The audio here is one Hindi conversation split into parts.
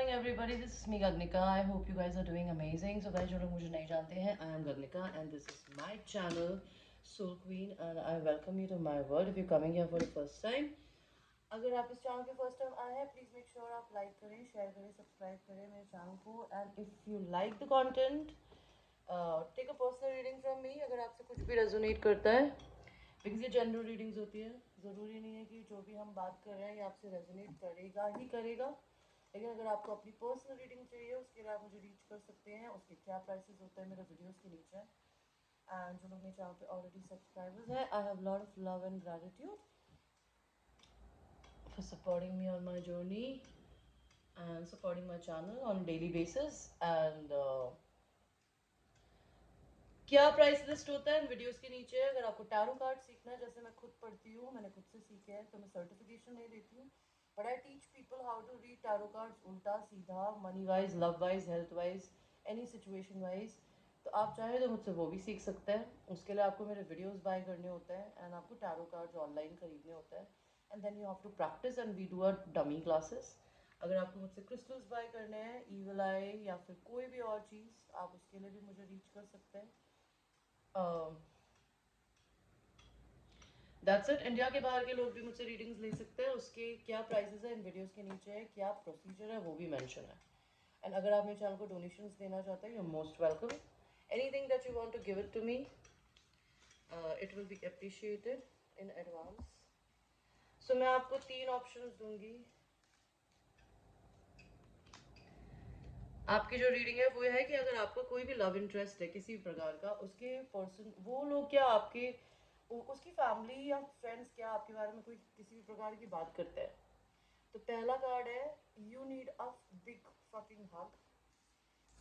morning everybody, this is me Gagnika. I hope you guys are doing amazing. So guys, जो लोग मुझे नहीं जानते हैं, I am Gagnika and this is my channel Soul Queen and I welcome you to my world. If you're coming here for the first time, अगर आप इस चैनल के फर्स्ट टाइम आए हैं, प्लीज़ मेक श्योर आप लाइक करें, शेयर करें, सब्सक्राइब करें मेरे चैनल को. And if you like the content, take a personal reading from me. अगर आपसे कुछ भी रेजोनेट करता है, बिकॉज ये जनरल रीडिंग्स होती है, ज़रूरी नहीं है कि जो भी हम बात कर रहे हैं ये आपसे रेजोनेट करेगा ही करेगा. लेकिन अगर आपको अपनी पर्सनल रीडिंग चाहिए, उसके लिए आप मुझे रीच कर सकते हैं. उसके क्या प्राइसेस होते हैं मेरे वीडियोस के नीचे. एंड जो लोग मेरे चैनल पे ऑलरेडी सब्सक्राइबर्स हैं, I have lot of love and gratitude for supporting me on my journey and supporting my channel on daily basis. And क्या प्राइस लिस्ट होता है इन वीडियोस के नीचे. अगर आपको टैरो कार्ड सीखना है, जैसे मैं खुद पढ़ती हूँ, मैंने खुद से सीखे हैं, तो मैं सर्टिफिकेशन नहीं देती हूँ, but I teach people how to read tarot cards उल्टा सीधा, money wise, love wise, health wise, any situation wise. तो आप चाहे तो मुझसे वो भी सीख सकते हैं. उसके लिए आपको मेरे वीडियोस बाय करने होते हैं एंड आपको टैरो कार्ड्स ऑनलाइन खरीदने होते हैं. And then you have to practice and we do a dummy classes. अगर आपको मुझसे क्रिस्टल्स बाय करने हैं, ईवल आई या फिर कोई भी और चीज़, आप उसके लिए भी मुझे रीच कर सकते हैं. That's it. इंडिया के बाहर के लोग भी मुझसे रीडिंग्स ले सकते हैं. उसके क्या प्राइसेस है इन वीडियोस के नीचे है, क्या प्रोसीजर है वो भी मेंशन है. एंड अगर आप मेरे चैनल को डोनेशंस देना चाहते हैं, you are most welcome. Anything that you want to give it to me, it will be appreciated in advance. So मैं आपको 3 ऑप्शंस दूंगी. आपकी जो रीडिंग है वो है कि अगर आपका कोई भी लव इंटरेस्ट है किसी भी प्रकार का, उसके पर्सन, वो लोग क्या आपके, उसकी फैमिली या फ्रेंड्स क्या आपके बारे में कोई किसी भी प्रकार की बात करते हैं. तो पहला कार्ड है you need a big fucking hug.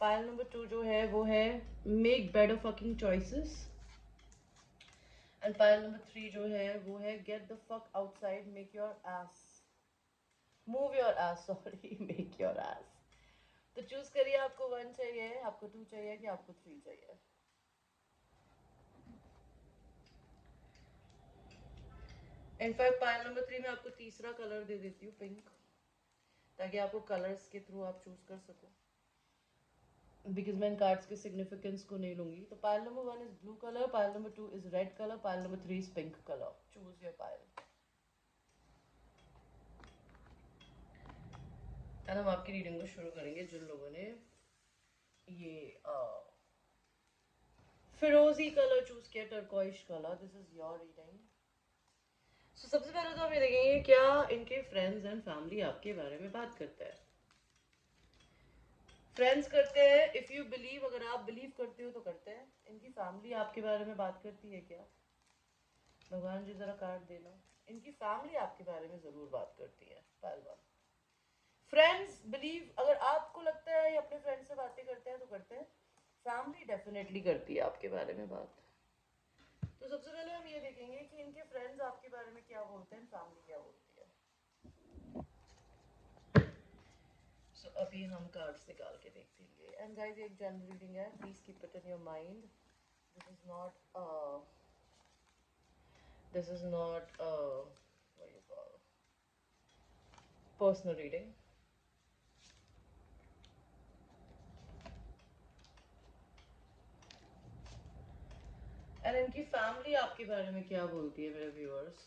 Pile number 2 जो है वो है make better fucking choices. And pile number 3 जो है वो है get the fuck outside, make your S, move your S, sorry, make your S. तो चूज करिए, आपको 1 चाहिए, आपको 2 चाहिए कि आपको 3 चाहिए. इनफैक्ट पाइल नंबर 3 में आपको तीसरा कलर दे देती हूँ, पिंक, ताकि आपको कलर्स के थ्रू आप चूज कर सको, बिकॉज मैं इन कार्ड्स के सिग्निफिकेंस को नहीं लूंगी. तो pile number 1 is blue colour, pile number 2 is red colour, pile number 3 is pink colour. Choose your pile. And हम आपकी रीडिंग को शुरू करेंगे. जिन लोगों ने ये फिरोजी कलर चूज किया, turquoise colour, this is your reading. So सबसे पहले तो हम ये देखेंगे क्या इनके फ्रेंड्स एंड फैमिली आपके बारे में बात करते हैं. फ्रेंड्स करते हैं, इफ़ यू बिलीव, अगर आप बिलीव करते हो तो करते हैं. इनकी फैमिली आपके बारे में बात करती है क्या? भगवान जी ज़रा कार्ड देना. इनकी फैमिली आपके बारे में ज़रूर बात करती है. पहलवान फ्रेंड्स बिलीव, अगर आपको लगता है ये अपने फ्रेंड से बातें करते हैं तो करते हैं. फैमिली डेफिनेटली करती है आपके बारे में बात. तो सबसे पहले हम ये देखेंगे कि इनके फ्रेंड्स आपके बारे में क्या बोलते हैं, फैमिली क्या बोलती है. सो अभी हम कार्ड्स निकाल के देखेंगे. एंड गाइस, एक जनरल रीडिंग है, please keep it in your mind. This is not this is not what you call personal reading. And इनकी फैमिली आपके बारे में क्या बोलती है मेरे व्यूअर्स.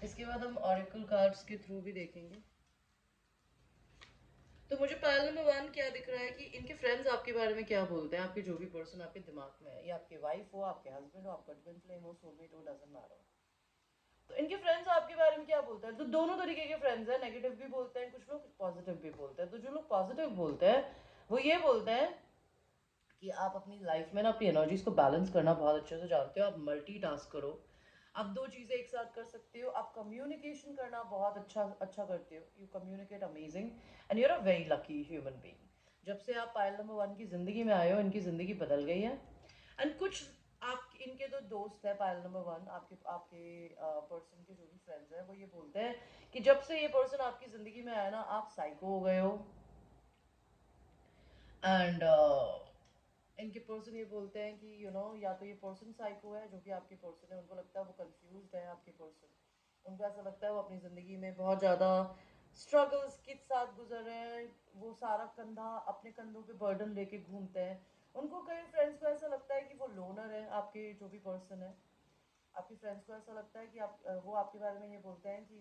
इसके बाद हम ऑरिकल कार्ड्स के थ्रू भी देखेंगे. तो मुझे पाइल नंबर 1 क्या दिख रहा है कि इनके फ्रेंड्स आपके बारे में क्या बोलते हैं. आपके जो भी पर्सन आपके दिमाग में है, या आपकी वाइफ हो, आपके हस्बैंड हो, आपका ट्विन फ्लेम हो, सोलमेट हो, डजंट मैटर. तो इनके फ्रेंड्स आपके बारे में क्या बोलते हैं. तो दोनों तरीके के फ्रेंड्स हैं. नेगेटिव भी बोलते हैं कुछ लोग, पॉजिटिव भी बोलते हैं. तो जो लोग पॉजिटिव बोलते हैं वो ये बोलते हैं कि आप अपनी लाइफ में ना अपनी एनर्जीज को बैलेंस करना बहुत अच्छे से जानते हो. आप मल्टीटास्क करो, आप 2 चीज़ें एक साथ कर सकते हो. आप कम्युनिकेशन करना बहुत अच्छा करते हो. You communicate amazing and you are a very lucky human being. जब से आप पाइल नंबर 1 की ज़िंदगी में आए हो, इनकी ज़िंदगी बदल गई है. एंड कुछ आप इनके जो दोस्त है पाइल नंबर 1, आपके आपके पर्सन के जो भी फ्रेंड्स हैं, वो ये बोलते हैं कि जब से ये पर्सन आपकी ज़िंदगी में आया ना, आप साइको हो गए हो. एंड इनके पर्सन ये बोलते हैं कि या तो ये पर्सन साइको है, जो कि आपके पर्सन है, उनको लगता है वो कंफ्यूज्ड है आपके पर्सन। उनको ऐसा लगता है वो अपनी ज़िंदगी में बहुत ज़्यादा स्ट्रगल्स के साथ गुजर रहे हैं। वो सारा कंधा अपने कंधों पे बर्डन लेके घूमते हैं। उनको कई फ्रेंड्स को ऐसा लगता है कि वो लोनर है, आपके जो भी पर्सन है। आपके फ्रेंड्स को ऐसा लगता है कि वो आपके बारे में ये बोलते हैं कि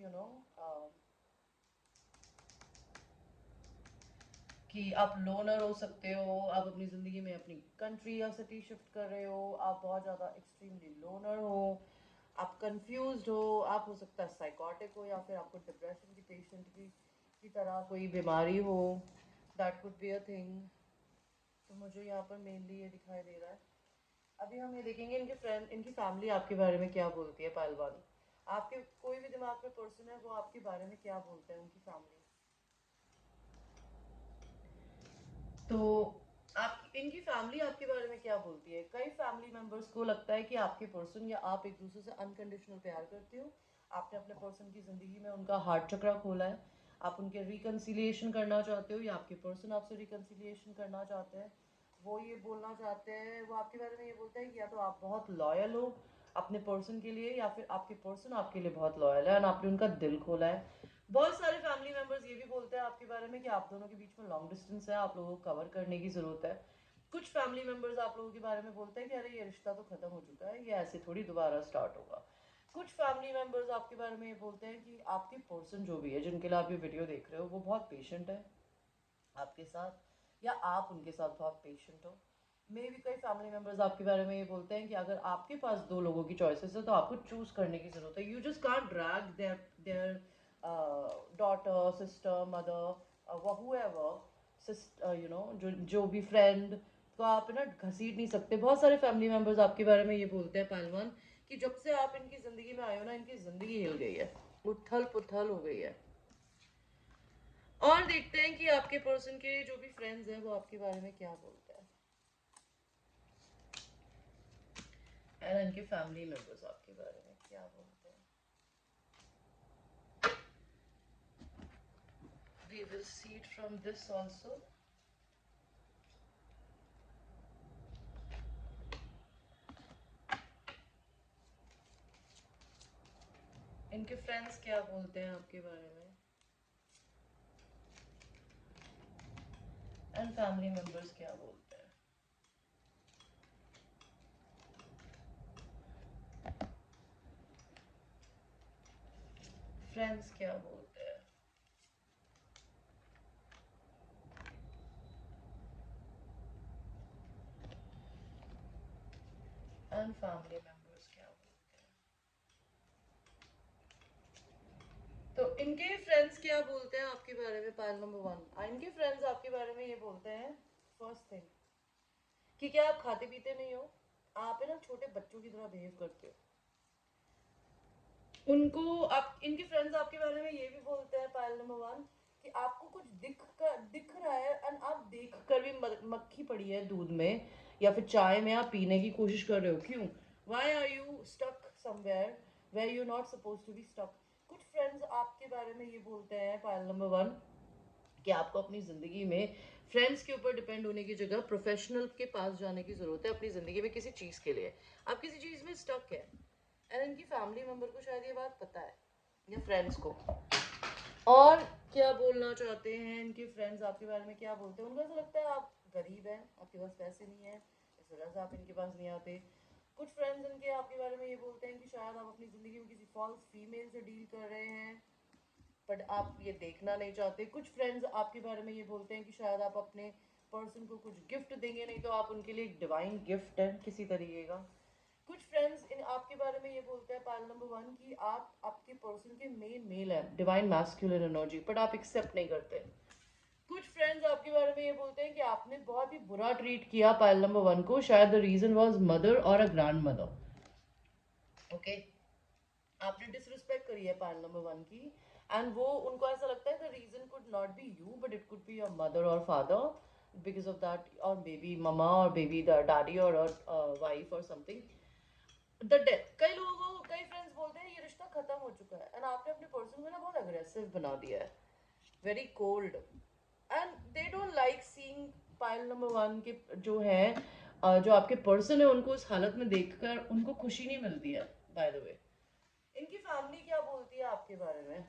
कि आप लोनर हो सकते हो, आप अपनी ज़िंदगी में अपनी कंट्री या सिटी शिफ्ट कर रहे हो, आप बहुत ज़्यादा एक्सट्रीमली लोनर हो, आप कंफ्यूज्ड हो, आप हो सकता है साइकोटिक हो, या फिर आपको डिप्रेशन की पेशेंट की तरह कोई बीमारी हो। That could be a thing. तो मुझे यहाँ पर मेनली ये दिखाई दे रहा है। अभी हम ये देखेंगे इनकी फैमिली आपके बारे में क्या बोलती है पहलवान। आपके कोई भी दिमाग में पर्सन है, वो आपके बारे में क्या बोलते हैं, उनकी फैमिली। तो आप इनकी फैमिली आपके बारे में क्या बोलती है। कई फैमिली मेंबर्स को लगता है कि आपके पर्सन या आप एक दूसरे से अनकंडीशनल प्यार करते हो। आपने अपने पर्सन की ज़िंदगी में उनका हार्ट चक्रा खोला है। आप उनके रिकन्सिलिएशन करना चाहते हो, या आपके पर्सन आपसे रिकन्सिलिएशन करना चाहते हैं। वो ये बोलना चाहते हैं, वो आपके बारे में ये बोलते हैं कि या तो आप बहुत लॉयल हो अपने पर्सन के लिए, या फिर आपके पर्सन आपके लिए बहुत लॉयल है और आपने उनका दिल खोला है। बहुत सारे फैमिली मेंबर्स ये भी बोलते हैं आपके बारे में कि आप दोनों के बीच में लॉन्ग डिस्टेंस है, आप लोगों को कवर करने की ज़रूरत है। कुछ फैमिली मेंबर्स आप लोगों के बारे में बोलते हैं कि अरे ये रिश्ता तो ख़त्म हो चुका है, ये ऐसे थोड़ी दोबारा स्टार्ट होगा। कुछ फैमिली मेंबर्स आपके बारे में ये बोलते हैं कि आपके पर्सन जो भी है, जिनके लिए आप ये वीडियो देख रहे हो, वो बहुत पेशेंट है आपके साथ, या आप उनके साथ बहुत पेशेंट हो। मे भी कई फैमिली मेंबर्स आपके बारे में ये बोलते हैं कि अगर आपके पास दो लोगों की चॉइसेस है तो आपको चूज करने की जरूरत है। You just can't drag there daughter, sister, mother, whoever, जो भी फ्रेंड को आप ना घसीट नहीं सकते। बहुत सारे फैमिली मेंबर्स आपके बारे में ये बोलते हैं पहलवान कि जब से आप इनकी ज़िंदगी में आए हो ना, इनकी ज़िंदगी हिल गई है, उथल पुथल हो गई है। और देखते हैं कि आपके पर्सन के जो भी फ्रेंड्स हैं वो आपके बारे में क्या बोलते हैं, एंड इनके फैमिली मेंबर्स आपके बारे में क्या बोलते हैं। We will see it from this also. इनके फ्रेंड्स क्या बोलते हैं आपके बारे में, एंड फैमिली मेंबर्स क्या बोलते हैं। फ्रेंड्स क्या बोलते हैं, एंड फैमिली मेंबर्स क्या बोलते हैं। तो इनके फ्रेंड्स क्या बोलते हैं आपके बारे में, पाइल नंबर वन। इनके फ्रेंड्स आपके बारे में ये बोलते हैं, फर्स्ट थिंग, कि क्या आप खाते पीते नहीं हो, आप है ना छोटे बच्चों की तरह बिहेव करते हो। उनको आप इनके फ्रेंड्स आपके बारे में ये भी बोलते हैं, पायल नंबर वन, कि आपको कुछ दिख रहा है एंड आप देख कर भी मक्खी पड़ी है दूध में या फिर चाय में, आप पीने की कोशिश कर रहे हो। क्यों? Why are you stuck somewhere where you not suppose to be stuck. कुछ फ्रेंड्स आपके बारे में ये बोलते हैं, पायल नंबर वन, कि आपको अपनी ज़िंदगी में फ्रेंड्स के ऊपर डिपेंड होने की जगह प्रोफेशनल के पास जाने की ज़रूरत है अपनी ज़िंदगी में किसी चीज़ के लिए। आप किसी चीज़ में स्टक है, एंड इनकी फैमिली मेंबर को शायद ये बात पता है, या फ्रेंड्स को। और क्या बोलना चाहते हैं इनके फ्रेंड्स आपके बारे में, क्या बोलते हैं, उनको ऐसा लगता है आप गरीब हैं, आपके पास पैसे नहीं है, इस वजह से आप इनके पास नहीं आते। कुछ फ्रेंड्स इनके आपके बारे में ये बोलते हैं कि शायद आप अपनी ज़िंदगी में किसी फॉल्स फीमेल से डील कर रहे हैं, बट आप ये देखना नहीं चाहते। कुछ फ्रेंड्स आपके बारे में ये बोलते हैं कि शायद आप अपने पर्सन को कुछ गिफ्ट देंगे नहीं तो आप उनके लिए एक डिवाइन गिफ्ट है किसी तरीके का। कुछ फ्रेंड्स इन आपके बारे में ये बोलते हैं, पायल नंबर वन, कि आप आपके पर्सन के मेन मेल है, डिवाइन मैस्कुलिन एनर्जी, बट आप एक्सेप्ट नहीं करते। कुछ फ्रेंड्स आपके बारे में ये बोलते हैं कि आपने बहुत ही बुरा ट्रीट किया पायल नंबर वन को, शायद द रीजन वाज मदर और अ ग्रैंड मदर। ओके, आपने डिसरिस्पेक्ट करी है पायल नंबर वन की, एंड वो उनको ऐसा लगता है the reason could not be you but it could be your mother और फादर, बिकॉज ऑफ दैट, और बेबी ममा, और बेबी द डैडी, और वाइफ और समथिंग, द डेथ। कई लोगों को, कई फ्रेंड्स बोलते हैं ये रिश्ता खत्म हो चुका है, एंड आपने अपने पर्सन को ना बहुत अग्रेसिव बना दिया है, very cold, and they don't like seeing pile number one के जो है जो आपके पर्सन है उनको उस हालत में देखकर उनको खुशी नहीं मिलती है। बाय द वे, इनकी फैमिली क्या बोलती है आपके बारे में?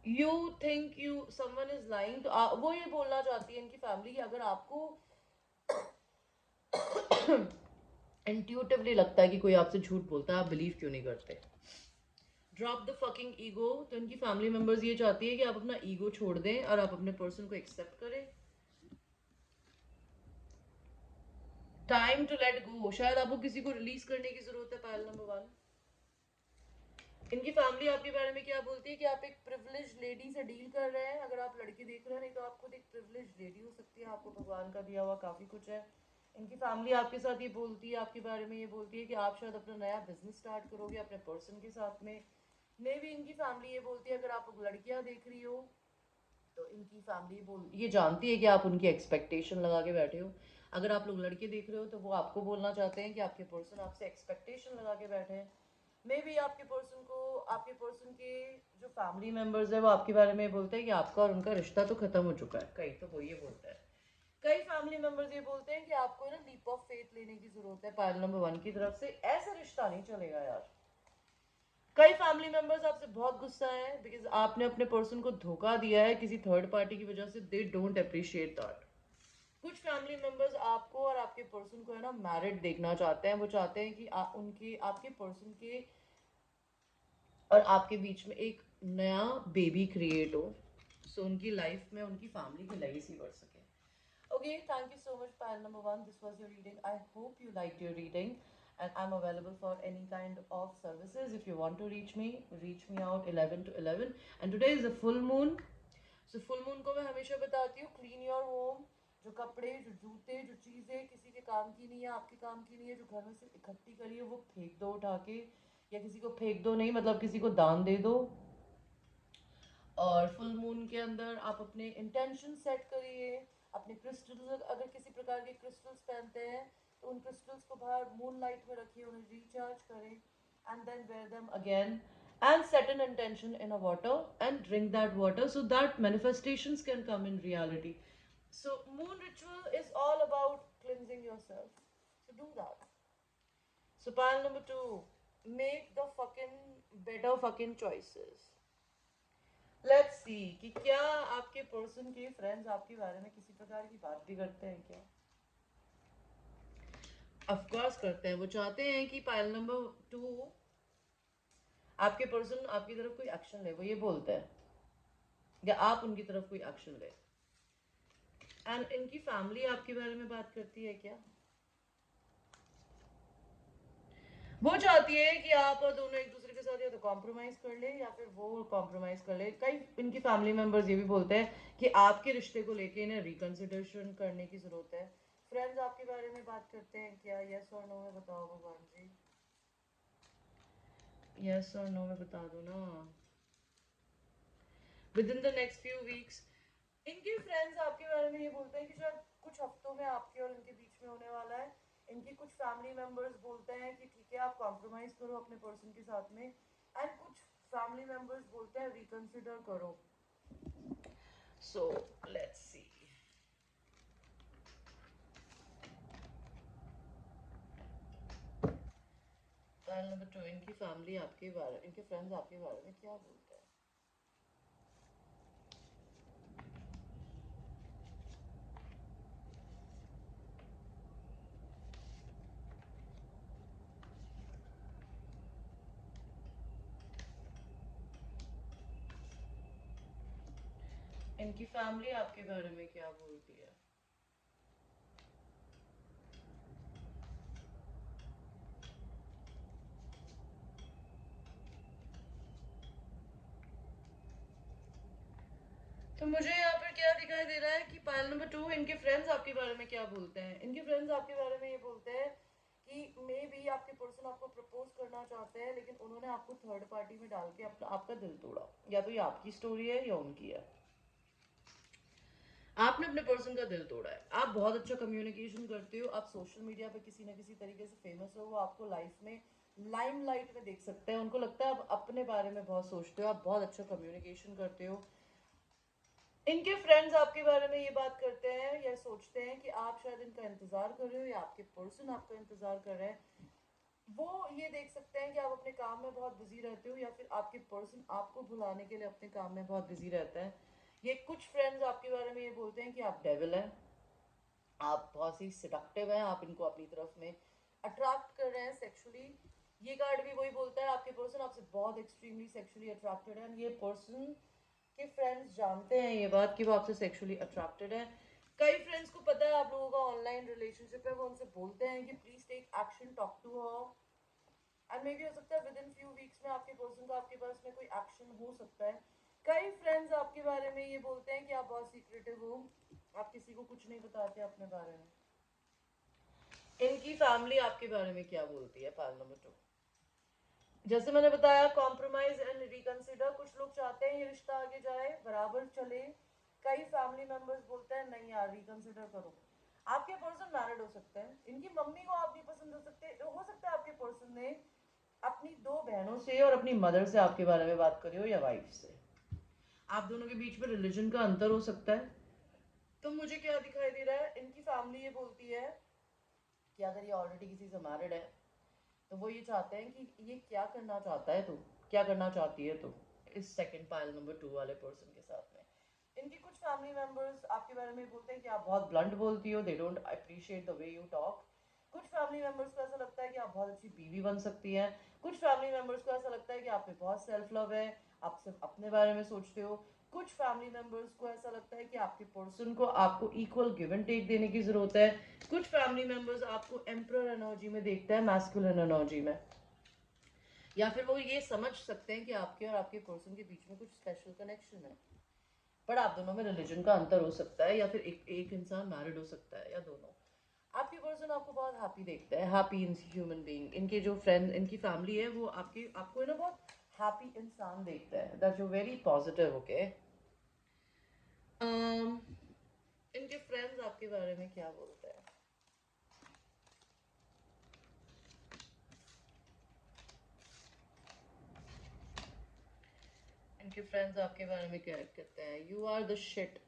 You think you someone is lying, तो वो ये बोलना चाहती है इनकी फैमिली कि अगर आपको इंट्यूटिवली लगता है कि कोई आपसे झूठ बोलता है, आप बिलीव क्यों नहीं करते? Drop the fucking ego. तो इनकी फैमिली मेंबर्स ये चाहती है कि आप अपना ईगो छोड़ दें और आप अपने पर्सन को एक्सेप्ट करें। टाइम टू लेट गो, शायद आपको किसी को रिलीज करने की जरूरत है। पायल नंबर 1, इनकी फैमिली आपके बारे में क्या बोलती है कि आप एक प्रिविलेज लेडी से डील कर रहे हैं। अगर आप लड़की देख रहे हैं, नहीं तो आप खुद एक प्रिविलेज लेडी हो सकती है, आपको भगवान का दिया हुआ काफ़ी कुछ है। इनकी फैमिली आपके साथ ये बोलती है, आपके बारे में ये बोलती है कि आप शायद अपना नया बिजनेस स्टार्ट करोगे अपने पर्सन के साथ में। मे भी इनकी फैमिली ये बोलती है, अगर आप लड़कियां देख रही हो तो इनकी फैमिली ये जानती है कि आप उनकी एक्सपेक्टेशन लगा के बैठे हो। अगर आप लोग लड़के देख रहे हो तो वो आपको बोलना चाहते हैं कि आपके पर्सन आपसे एक्सपेक्टेशन लगा के बैठे हैं। मे बी आपके पर्सन के जो फैमिली मेम्बर्स है वो आपके बारे में बोलते हैं कि आपका और उनका रिश्ता तो खत्म हो चुका है। कई तो वो ये बोलता है, कई फैमिली मेंबर्स ये बोलते हैं कि आपको ना लीप ऑफ फेथ लेने की जरूरत है पायल नंबर 1 की तरफ से, ऐसा रिश्ता नहीं चलेगा यार। कई फैमिली मेंबर्स आपसे बहुत गुस्सा है बिकॉज आपने अपने पर्सन को धोखा दिया है किसी थर्ड पार्टी की वजह से। They don't appreciate that. कुछ फैमिली मेंबर्स आपको और आपके पर्सन को है ना मैरिड देखना चाहते हैं। वो चाहते हैं कि उनके आपके पर्सन के और आपके बीच में एक नया बेबी क्रिएट हो, सो उनकी लाइफ में उनकी फैमिली की लेगेसी बढ़ सके। Okay, thank you so much, pile number 1. This was your reading. I hope you liked your reading, and I'm available for any kind of services. If you want to reach me out 11 to 11. And today is a full moon. So full moon को मैं हमेशा बताती हूँ, clean your home. जो कपड़े, जो जूते, जो चीज़ें किसी के काम की नहीं है, आपके काम की नहीं है, जो घर में से इकट्ठी करी है वो फेंक दो उठा के, या किसी को फेंक दो नहीं, मतलब किसी को दान दे दो। और फुल मून के अंदर आप अपने इंटेंशन सेट करिए। अपने क्रिस्टल्स, अगर किसी प्रकार के क्रिस्टल्स पहनते हैं तो उन क्रिस्टल्स को बाहर मून लाइट में रखिए, उन्हें रिचार्ज करें, and then wear them again and set an intention in a water and drink that water so that manifestations can come in reality. So moon ritual is all about cleansing yourself, so do that. So pile number 2, make the fucking better fucking choices. Let's see कि क्या आपके पर्सन के फ्रेंड्स आपके बारे में किसी प्रकार की बात भी करते हैं क्या? ऑफ कोर्स करते हैं। वो चाहते हैं कि पाइल नंबर 2 आपके पर्सन आपकी तरफ कोई एक्शन ले। वो ये बोलते हैं या आप उनकी तरफ कोई एक्शन ले। एंड इनकी फैमिली आपके बारे में बात करती है क्या? वो चाहती है कि आप और दोनों एक दूसरे के साथ या तो कॉम्प्रोमाइज कर ले या फिर वो कॉम्प्रोमाइज कर ले। कई इनकी फैमिली मेंबर्स ये भी बोलते हैं कि आपके रिश्ते को लेके इन्हें रिकंसिडरेशन करने की जरूरत है। फ्रेंड्स आपके बारे में बात करते हैं क्या? यस और नो में बताओ भगवान जी, यस और नो में बता दो ना। With in the next few weeks इनके फ्रेंड्स आपके बारे में ये बोलते हैं कि शायद कुछ हफ्तों में आपके और इनके बीच में होने वाला है। इनके कुछ फैमिली मेंबर्स बोलते हैं कि ठीक है आप कॉम्प्रोमाइज करो अपने पर्सन के साथ में, एंड कुछ फैमिली मेंबर्स बोलते हैं रिकंसिडर करो। So let's see. File number 2, इनकी फैमिली आपके बारे, इनके फ्रेंड्स आपके बारे में क्या बोलते हैं? इनकी फैमिली आपके बारे में क्या बोलती है? तो मुझे यहाँ पर क्या दिखाई दे रहा है कि पाइल नंबर 2 इनके फ्रेंड्स आपके बारे में क्या बोलते हैं? इनके फ्रेंड्स आपके बारे में ये बोलते हैं कि मे बी आपके पर्सन आपको प्रपोज करना चाहते हैं लेकिन उन्होंने आपको थर्ड पार्टी में डाल के आपका दिल तोड़ा। या तो ये आपकी स्टोरी है या उनकी है। आपने अपने पर्सन का दिल तोड़ा है। आप बहुत अच्छा कम्युनिकेशन करते हो, आप सोशल मीडिया पे किसी ना किसी तरीके से फेमस हो, वो आपको लाइफ में लाइमलाइट में देख सकते हैं। उनको लगता है आप अपने बारे में बहुत सोचते हो, आप बहुत अच्छा कम्युनिकेशन करते हो। इनके फ्रेंड्स आपके बारे में ये बात करते हैं या सोचते हैं कि आप शायद इनका इंतजार कर रहे हो या आपके पर्सन आपका इंतजार कर रहे हैं। वो ये देख सकते हैं कि आप अपने काम में बहुत बिजी रहते हो या फिर आपके पर्सन आपको भुलाने के लिए अपने काम में बहुत बिजी रहते हैं। ये कुछ फ्रेंड्स आपके बारे में ये बोलते हैं कि आप डेविल हैं, आप बहुत ही सिडक्टिव हैं, आप इनको अपनी तरफ में अट्रैक्ट कर रहे हैं सेक्सुअली। ये कार्ड भी वही बोलता है आपके पर्सन आपसे बहुत एक्सट्रीमली सेक्सुअली अट्रैक्टेड है। ये पर्सन के फ्रेंड्स जानते हैं ये बात कि वो आपसे सेक्सुअली अट्रैक्टेड है। कई फ्रेंड्स को पता है आप लोगों का ऑनलाइन रिलेशनशिप है, वो उनसे बोलते हैं कि please take action, talk to her. And maybe हो सकता है विद इन फ्यू वीक्स में आपके पर्सन का आपके पास में कोई एक्शन हो सकता है। कई फ्रेंड्स आपके बारे में ये बोलते हैं कि आप बहुत सीक्रेटिव हो, आप किसी को कुछ नहीं बताते अपने बारे में। इनकी फैमिली आपके बारे में क्या बोलती है, पाल नंबर 2। जैसे मैंने बताया, कॉम्प्रोमाइज एंड रिकंसिडर। कुछ लोग चाहते हैं ये रिश्ता आगे जाए, बराबर चले। कई फैमिली मेंबर्स बोलते हैं नहीं यार, रिकंसिडर करो। आपके पर्सन मैरिड हो सकते हैं, इनकी मम्मी को आप नहीं पसंद हो सकता है आपके पर्सन ने अपनी 2 बहनों से और अपनी मदर से आपके बारे में बात करी हो या वाइफ से। आप दोनों के बीच में रिलीजन का अंतर हो सकता है। तो मुझे क्या दिखाई दे रहा है, इनकी फैमिली ये बोलती है कि अगर ये ऑलरेडी किसी से मैरिड है तो वो ये चाहते हैं कि ये क्या करना चाहता है तू, क्या करना चाहती है तू इस सेकंड पाइल नंबर 2 वाले पर्सन के साथ में। इनके कुछ फैमिली मेंबर्स आपके बारे में बोलते हैं कि आप बहुत ब्लंट बोलती हो, they don't appreciate the way you talk. कुछ फैमिली मेंबर्स को ऐसा लगता है कि आप बहुत अच्छी बीवी बन सकती हैं। कुछ फैमिली मेंबर्स को ऐसा लगता है कि आप में बहुत सेल्फ लव है, आप सिर्फ अपने बारे में सोचते हो। कुछ फैमिली मेंबर्स को ऐसा लगता है कि आपके पर्सन को आपको इक्वल गिव एंड टेक देने की जरूरत है। कुछ फैमिली मेंबर्स आपको एम्परर एनर्जी में देखते हैं, मैस्कुलिन एनर्जी में। या फिर वो ये समझ सकते हैं कि आपके और आपके पर्सन के बीच में कुछ स्पेशल कनेक्शन है। पर आप दोनों में रिलीजन का अंतर हो सकता है या फिर एक इंसान मैरिड हो सकता है या दोनों। आपके पर्सन आपको बहुत हैप्पी देखते हैं, हैप्पी ह्यूमन बीइंग। इनके जो फ्रेंड, इनकी फैमिली है वो आपको है ना बहुत हैप्पी इंसान देखता है, that you very positive. Okay, इनके फ्रेंड्स आपके बारे में क्या बोलते हैं। इनके फ्रेंड्स आपके बारे में क्या कहते हैं, you are the shit,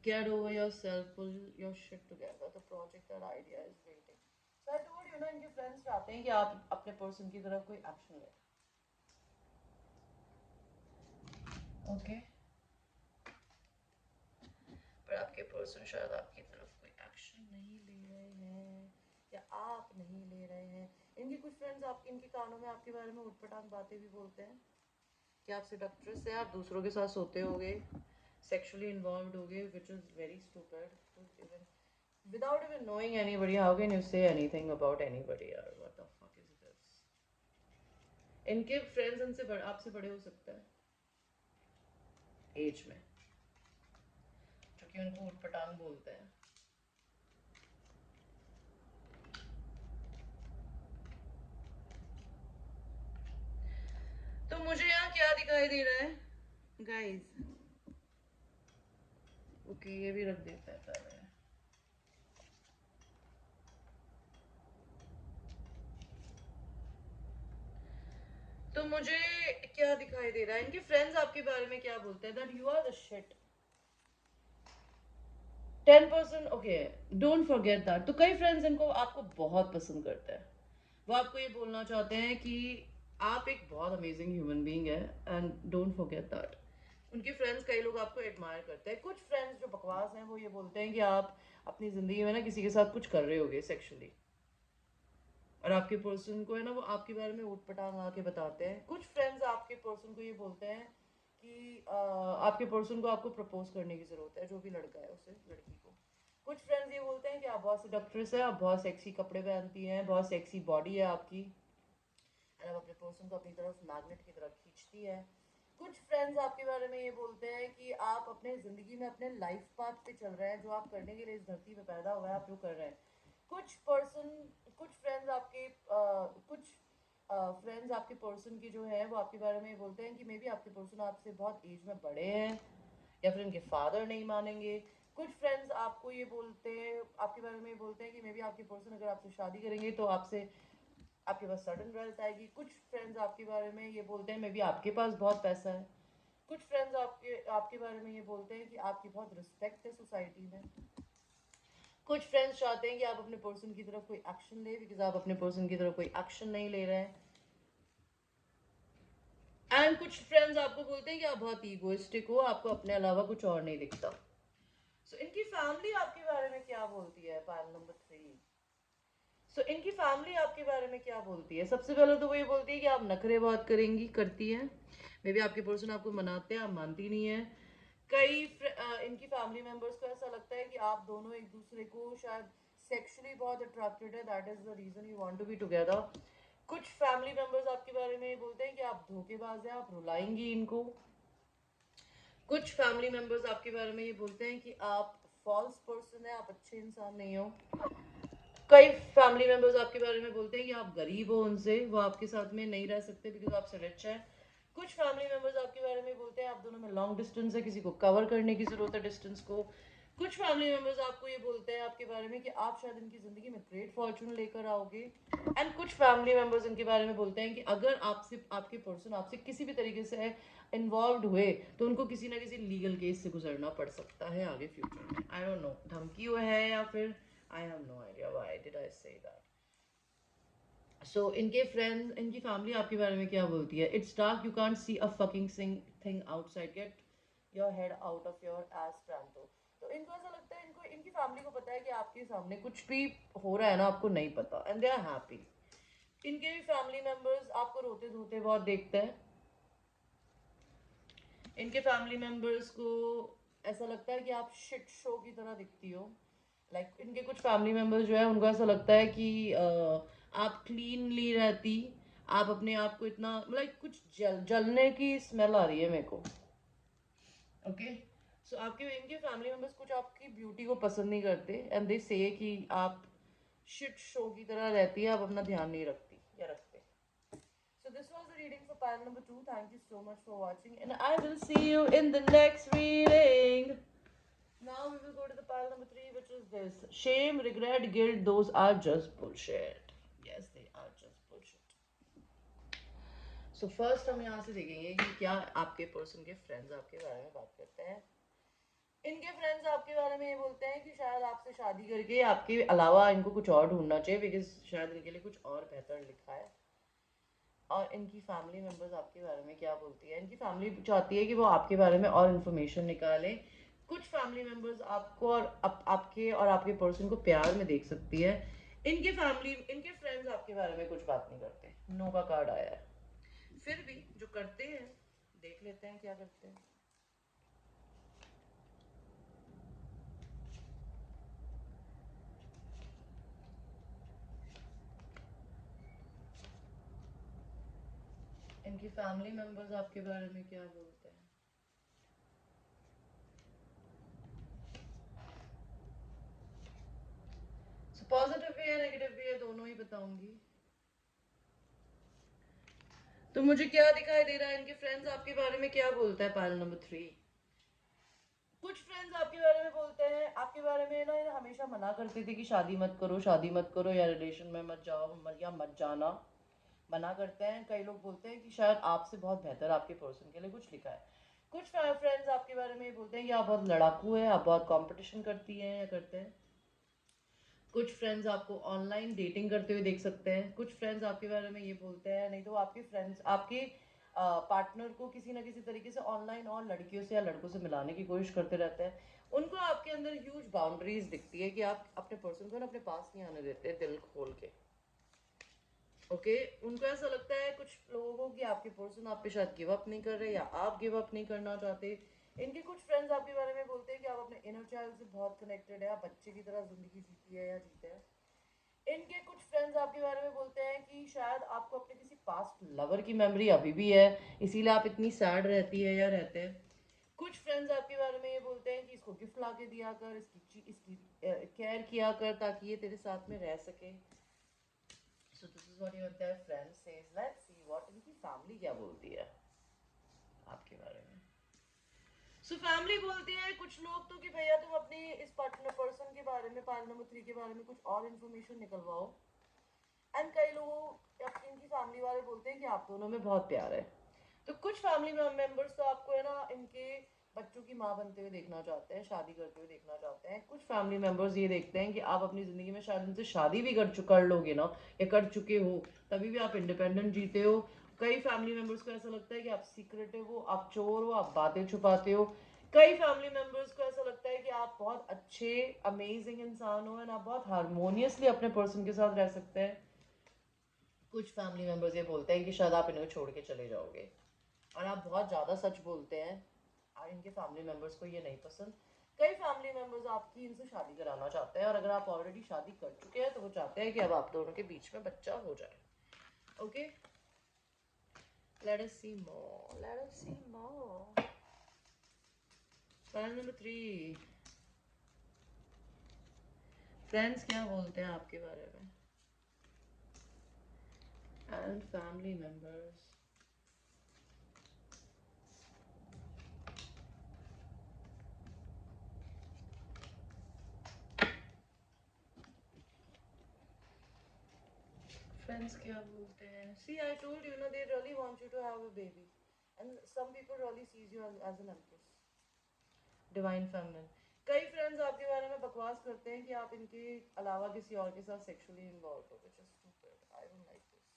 get over yourself, pull your shit together, the project, that idea is waiting. So I told you ना, इनके फ्रेंड्स चाहते हैं कि आप अपने पर्सन की तरफ कोई एक्शन लें। ओके, पर आपके पर्सन शायद आपकी तरफ कोई एक्शन नहीं ले रहे हैं या आप नहीं ले रहे हैं। इनके कुछ फ्रेंड्स आप इनके कानों में आपके बारे में उटपटांग बातें भी बोलते हैं कि आप सेडक्ट्रेस है, आप दूसरों के साथ सोते होगे, सेक्सुअली इन्वॉल्व होगे, which is very stupid. Even without even knowing anybody, how can you say anything about anybody? यार what the fuck is this? इनके फ्रेंड्स आपसे बड़े हो सकते हैं एज में, क्योंकि उनको उटपटांग बोलते हैं। तो मुझे यहाँ क्या दिखाई दे रहा है गाइस, ओके ये भी रख देता है पहले। तो मुझे क्या दिखाई दे रहा है, इनके फ्रेंड्स आपके बारे में क्या बोलते हैं, that you are the shit. 10%, okay, don't forget that. तो कई फ्रेंड्स इनको आपको बहुत पसंद करते हैं, वो आपको ये बोलना चाहते हैं कि आप एक बहुत अमेजिंग ह्यूमन बीइंग है, एंड डोंट फॉरगेट दैट। उनके फ्रेंड्स, कई लोग आपको एडमायर करते हैं। कुछ फ्रेंड्स जो बकवास हैं वो ये बोलते हैं कि आप अपनी ज़िंदगी में ना किसी के साथ कुछ कर रहे होगे सेक्सुअली, और आपके पर्सन को है ना वो आपके बारे में ऊटपटांग आके बताते हैं। कुछ फ्रेंड्स आपके पर्सन को ये बोलते हैं कि आपके पर्सन को आपको प्रपोज करने की ज़रूरत है, जो भी लड़का है उसे, लड़की को। कुछ फ्रेंड्स ये बोलते हैं कि आप बहुत सेडक्ट्रेस है, आप बहुत सेक्सी कपड़े पहनती हैं, बहुत सेक्सी बॉडी है आपकी, एंड आप अपने पर्सन को अपनी तरफ मैग्नेट की तरफ खींचती है। कुछ फ्रेंड्स आपके बारे में ये बोलते हैं कि आप अपने ज़िंदगी में अपने लाइफ पाथ पे चल रहे हैं, जो आप करने के लिए इस धरती पे पैदा हुआ है आप जो कर रहे हैं। कुछ पर्सन, कुछ फ्रेंड्स आपके कुछ फ्रेंड्स आपके पर्सन की जो है वो आपके बारे में ये बोलते हैं कि मे बी आपके पर्सन आपसे बहुत एज में बड़े हैं या फिर इनके फादर नहीं मानेंगे। कुछ फ्रेंड्स आपको ये बोलते हैं, आपके बारे में ये बोलते हैं कि मे बी आपके पर्सन अगर आपसे शादी करेंगे तो आपसे आपके पास सडन वेल्थ आएगी। कुछ फ्रेंड्स आपके बारे में ये बोलते हैं मे बी आपके पास बहुत पैसा है। कुछ फ्रेंड्स आपके आपके बारे में ये बोलते हैं कि आपकी बहुत रिस्पेक्ट है सोसाइटी में। कुछ फ्रेंड्स चाहते हैं कि आप अपने पर्सन की तरफ कोई एक्शन ले, बिकॉज आप अपने पर्सन की तरफ कोई एक्शन नहीं ले रहे हैं। एंड कुछ फ्रेंड्स आपको बोलते हैं कि आप बहुत ईगोइस्टिक हो, आपको अपने अलावा कुछ और नहीं दिखता। सो इनकी फैमिली आपके बारे में क्या बोलती है? Pile number 3। सो इनकी फैमिली आपके बारे में क्या बोलती है? सबसे पहले तो वो ये बोलती है कि आप नखरे बहुत करती है। मे बी आपके पर्सन आपको मनाते हैं, आप मानती नहीं है। इनकी फैमिली मेंबर्स को ऐसा लगता है कि आप दोनों एक दूसरे को शायद सेक्सुअली बहुत अट्रैक्टेड है, that is the reason you want to be together. कुछ फैमिली मेंबर्स आपके बारे में ये बोलते हैं कि आप धोखेबाज हैं, आप रुलाएंगी इनको। कुछ फैमिली मेंबर्स आपके बारे में ये बोलते हैं कि आप फॉल्स पर्सन है, आप अच्छे इंसान नहीं हो। कई फैमिली मेंबर्स आपके बारे में बोलते हैं कि आप गरीब हो, उनसे वो आपके साथ में नहीं रह सकते बिकॉज आपसे रिच है। कुछ फैमिली मेंबर्स आपके बारे में बोलते हैं आप दोनों में लॉन्ग डिस्टेंस है, किसी को कवर करने की जरूरत है डिस्टेंस को। कुछ फैमिली मेंबर्स आपको ये बोलते हैं आपके बारे में कि आप शायद इनकी जिंदगी में ग्रेट फॉर्चून लेकर आओगे। एंड कुछ फैमिली मेंबर्स इनके बारे में बोलते हैं कि अगर आपसे आपके पर्सन आपसे किसी भी तरीके से इन्वॉल्व हुए तो उनको किसी ना किसी लीगल केस से गुजरना पड़ सकता है आगे फ्यूचर में। आई डोंट नो धमकी वो है या फिर I have no idea why did I say that. So इनके फ्रेंड्स इनकी फैमिली आपके बारे में क्या बोलती है? It's dark, you can't see a fucking thing outside. Get your head out of your ass, Pranto. तो इनको ऐसा लगता है, इनको इनकी फैमिली को पता है कि आपके सामने कुछ भी हो रहा है ना, आपको नहीं पता, एंड दे आर हैप्पी। इनके भी फैमिली मेंबर्स आपको रोते धोते बहुत देखते हैं। इनके फैमिली मेंबर्स को ऐसा लगता है कि आप शिट शो की तरह दिखती हो। इनके कुछ फैमिली मेंबर्स जो है उनको ऐसा लगता है कि आप क्लीनली रहती, आप अपने आप को इतना कुछ जलने की स्मेल आ रही है मेरे को। ओके, सो आपके इनके फैमिली मेंबर्स कुछ आपकी ब्यूटी को पसंद नहीं करते एंड दे से कि आप शिट शो की तरह रहती है, आप अपना ध्यान नहीं रखती या रखते। So this was the reading for pile number 2. Thank you so much for watching, and I will see you in the next reading. Now we will go to the pile number 3, which is this: shame, regret, guilt. Those are just bullshit. Yes, they are just bullshit. So first हम यहाँ से देखेंगे कि क्या आपके पर्सन के फ्रेंड्स आपके बारे में बात करते हैं। इनके फ्रेंड्स आपके बारे में ये बोलते हैं कि शायद आपसे शादी करके आपके अलावा इनको कुछ और ढूंढना चाहिए, बिकॉज शायद इनके लिए कुछ और बेहतर लिखा है। और इनकी फैमिली मेंबर्स आपके बारे में क्या बोलती है? इनकी फैमिली चाहती है कि वो आपके बारे में और इन्फॉर्मेशन निकालें। कुछ फैमिली मेंबर्स आपको और आपके और आपके पर्सन को प्यार में देख सकती है। इनके फ्रेंड्स आपके बारे में कुछ बात नहीं करते। नो का कार्ड आया है। फिर भी जो करते हैं देख लेते हैं क्या करते हैं। इनकी फैमिली मेंबर्स आपके बारे में क्या बोलते हैं? पॉजिटिव भी है, नेगेटिव भी है, दोनों ही बताऊंगी। तो मुझे क्या दिखाई दे रहा है? इनके फ्रेंड्स आपके बारे में क्या बोलता है? Pile number 3। कुछ फ्रेंड्स आपके बारे में बोलते हैं, आपके बारे में ना हमेशा मना करते थे कि शादी मत करो, शादी मत करो, या रिलेशन में मत जाओ, या मत जाना। मना करते हैं। कई लोग बोलते हैं कि शायद आपसे बहुत बेहतर आपके पर्सन के लिए कुछ लिखा है। कुछ फ्रेंड्स आपके बारे में बोलते हैं कि आप बहुत लड़ाकू है, आप बहुत कंपटीशन करती हैं या करते हैं। कुछ फ्रेंड्स आपको ऑनलाइन डेटिंग करते हुए देख सकते हैं। कुछ फ्रेंड्स आपके बारे में ये बोलते हैं, नहीं तो आपके फ्रेंड्स आपके पार्टनर को किसी ना किसी तरीके से ऑनलाइन और लड़कियों से या लड़कों से मिलाने की कोशिश करते रहते हैं। उनको आपके अंदर ह्यूज बाउंड्रीज दिखती है कि आप अपने पर्सन को ना अपने पास नहीं आने देते दिल खोल के। ओके, उनको ऐसा लगता है कुछ लोगों को कि आपके पर्सन आप पे शायद गिव अप नहीं कर रहे या आप गिव अप नहीं करना चाहते। इनके कुछ फ्रेंड्स आपके बारे में बोलते हैं कि आप अपने इनर चाइल्ड से बहुत कनेक्टेड है, आप बच्चे की तरह जिंदगी जीती है या जीते हैं। इनके कुछ फ्रेंड्स आपके बारे में बोलते हैं कि शायद आपको अपने किसी पास्ट लवर की मेमोरी अभी भी है, इसीलिए आप इतनी सैड रहती है या रहते हैं। कुछ फ्रेंड्स आपके बारे में ये बोलते हैं कि इसको गिफ्ट ला के दिया कर, इसकी केयर किया कर ताकि ये तेरे साथ में रह सके। So this is what your their friend says. Let's see what इनकी फैमिली क्या बोलती है आपके बारे में। सो फैमिली बोलती है कुछ लोग तो कि भैया तुम अपनी इस पार्टनर पर्सन के बारे में, पार्टनर नंबर 3 के बारे में कुछ और इन्फॉर्मेशन निकलवाओ। एंड कई लोगों इनकी फैमिली वाले बोलते हैं कि आप दोनों में बहुत प्यार है। तो कुछ फैमिली मेंबर्स तो आपको है ना इनके बच्चों की माँ बनते हुए देखना चाहते हैं, शादी करते हुए देखना चाहते हैं। कुछ फैमिली मेंबर्स ये देखते हैं कि आप अपनी ज़िंदगी में शायद उनसे शादी भी कर लोगे ना, या कर चुके हो, तभी भी आप इंडिपेंडेंट जीते हो। कई फैमिली मेंबर्स को ऐसा लगता है कि आप सीक्रेटिव हो, आप चोर हो, आप बातें छुपाते हो। कई फैमिली मेंबर्स को ऐसा लगता है कि आप बहुत अच्छे अमेजिंग इंसान हो एंड आप बहुत हारमोनियसली अपने पर्सन के साथ रह सकते हैं। कुछ फैमिली मेंबर्स ये बोलते हैं कि शायद आप इन्हें छोड़ के चले जाओगे, और आप बहुत ज़्यादा सच बोलते हैं और इनके फैमिली मेंबर्स को ये नहीं पसंद। कई फैमिली मेंबर्स आपकी इनसे शादी कराना चाहते हैं, और अगर आप ऑलरेडी शादी कर चुके हैं तो वो चाहते हैं कि अब आप दोनों के बीच में बच्चा हो जाए। ओके, लेट अस सी मोर। पॉइंट नंबर 3, फ्रेंड्स क्या बोलते हैं आपके बारे में एंड फैमिली मेंबर्स। Friends क्या बोलते हैं? See, I told you, they really want you to have a baby, and some people really sees you as an empress, divine feminine. कई फ्रेंड्स आपके बारे में बकवास करते हैं कि आप इनके अलावा किसी और के साथ सेक्सुअली इन्वॉल्व हो, which is stupid. I don't like this.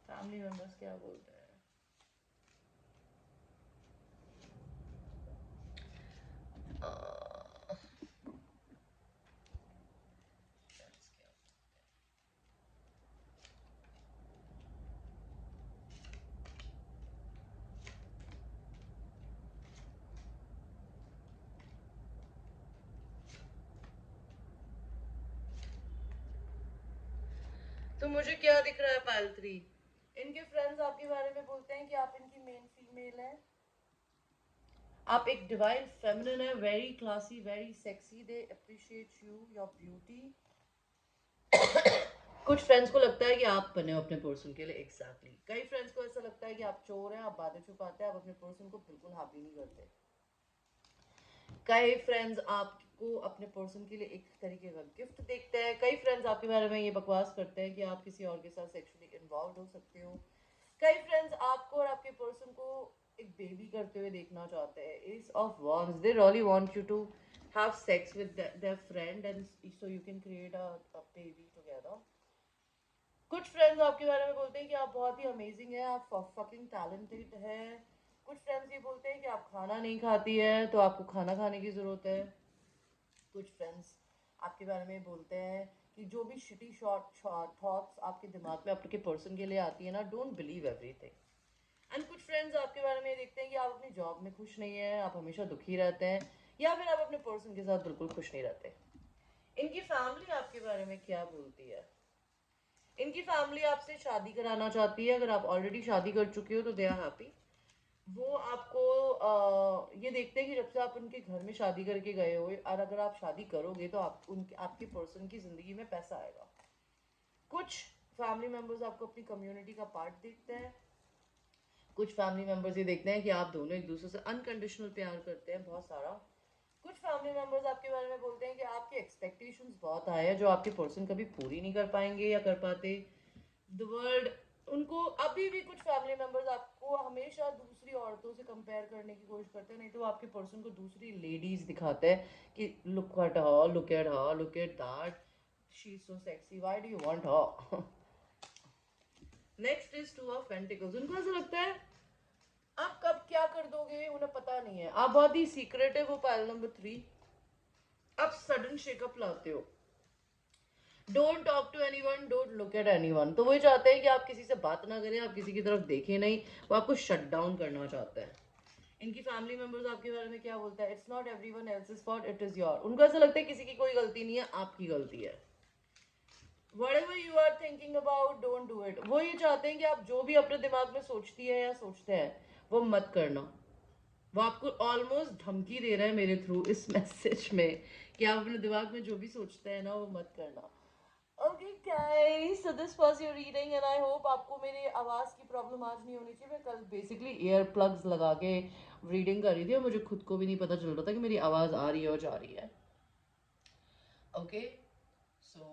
Family members क्या बोलते हैं? फ्रेंड्स क्या, तो मुझे क्या दिख रहा है पायल 3? इनके फ्रेंड्स आपके बारे में बोलते हैं कि आप इनकी मेन फीमेल हैं, आप एक डिवाइन फेमिनिन है, very classy, very sexy, they appreciate you, your beauty. कुछ फ्रेंड्स को लगता है कि आप बने हो अपने पर्सन के लिए, एग्जैक्टली exactly. कई फ्रेंड्स को ऐसा लगता है कि आप चोर हैं, आप बातें छुपाते हैं, आप अपने पर्सन को बिल्कुल हैप्पी नहीं करते। कई फ्रेंड्स आपको अपने पर्सन के लिए एक तरीके का गिफ्ट देखते हैं। कई फ्रेंड्स आपके बारे में ये बकवास करते हैं कि आप किसी और के साथ सेक्सुअली इन्वॉल्व हो सकते हो। कई फ्रेंड्स आपको और आपके पर्सन को एक बेबी करते हुए देखना चाहते हैं। Ace of wands, they really want you to have sex with their friend and so you can create a baby together. कुछ फ्रेंड्स आपके बारे में बोलते हैं कि आप बहुत ही अमेजिंग है, आप फकिंग टैलेंटेड है। कुछ फ्रेंड्स ये बोलते हैं कि आप खाना नहीं खाती है तो आपको खाना खाने की ज़रूरत है। कुछ फ्रेंड्स आपके बारे में बोलते हैं कि जो भी शिटी शॉर्ट थॉट्स आपके दिमाग में आपके पर्सन के लिए आती है ना, डोंट बिलीव एवरीथिंग। एंड कुछ फ्रेंड्स आपके बारे में देखते हैं कि आप अपनी जॉब में खुश नहीं है, आप हमेशा दुखी रहते हैं, या फिर आप अपने पर्सन के साथ बिल्कुल खुश नहीं रहते। इनकी फैमिली आपके बारे में क्या बोलती है? इनकी फैमिली आपसे शादी कराना चाहती है। अगर आप ऑलरेडी शादी कर चुके हो तो दे आर हैप्पी। वो आपको ये देखते हैं कि जब से आप उनके घर में शादी करके गए हो, और अगर आप शादी करोगे तो आप उनके आपके पर्सन की ज़िंदगी में पैसा आएगा। कुछ फैमिली मेम्बर्स आपको अपनी कम्युनिटी का पार्ट देखते हैं। कुछ फैमिली मेम्बर्स ये देखते हैं कि आप दोनों एक दूसरे से अनकंडीशनल प्यार करते हैं, बहुत सारा। कुछ फैमिली मेम्बर्स आपके बारे में बोलते हैं कि आपकी एक्सपेक्टेशंस बहुत हाई है, जो आपके पर्सन कभी पूरी नहीं कर पाएंगे या कर पाते। द वर्ल्ड उनको अभी भी कुछ फैमिली मेंबर्स आपको हमेशा दूसरी औरतों से कंपेयर करने की कोशिश करते हैं, नहीं तो वो आपके पर्सन को दूसरी लेडीज दिखाते हैं कि look at her, look at her, look at that, she is so sexy, why do you want her. Next is two of pentacles. उनको ऐसा लगता है आप कब क्या कर दोगे उन्हें पता नहीं है, आप बहुत ही सीक्रेटिव हो। पायल नंबर 3, आप सडन शेकअप लाते हो। Don't talk to anyone, don't look at anyone. तो वो चाहते हैं कि आप किसी से बात ना करें, आप किसी की तरफ देखें नहीं, वो आपको शट डाउन करना चाहते हैं। इनकी फैमिली मेंबर्स आपके बारे में क्या बोलता है? It's not everyone else's fault, it is your. उनको ऐसा लगता है किसी की कोई गलती नहीं है, आपकी गलती है। whatever you are thinking about, don't do it। वो ये चाहते हैं कि आप जो भी अपने दिमाग में सोचती है या सोचते हैं वो मत करना। वो आपको ऑलमोस्ट धमकी दे रहा है मेरे थ्रू इस मैसेज में कि आप अपने दिमाग में जो भी सोचते हैं ना वो मत करना। Okay guys, so this was your reading and I hope आपको मेरी आवाज़ की प्रॉब्लम आज नहीं होनी चाहिए। मैं कल बेसिकली ईयर प्लग्स लगा के रीडिंग कर रही थी और मुझे खुद को भी नहीं पता चल रहा था कि मेरी आवाज़ आ रही है और जा रही है। Okay, so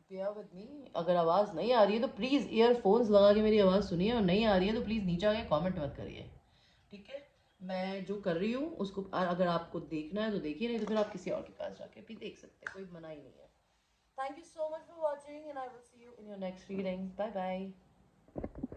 bear with me. अगर आवाज़ नहीं आ रही है तो प्लीज़ ईयरफोन्स लगा के मेरी आवाज़ सुनिए, और नहीं आ रही है तो प्लीज़ नीचे आके कमेंट मत करिए, ठीक है? मैं जो कर रही हूँ उसको अगर आपको देखना है तो देखिए, नहीं तो फिर आप किसी और के पास जाके भी देख सकते हैं, कोई मना ही नहीं है। Thank you so much for watching and I will see you in your next reading. Bye bye.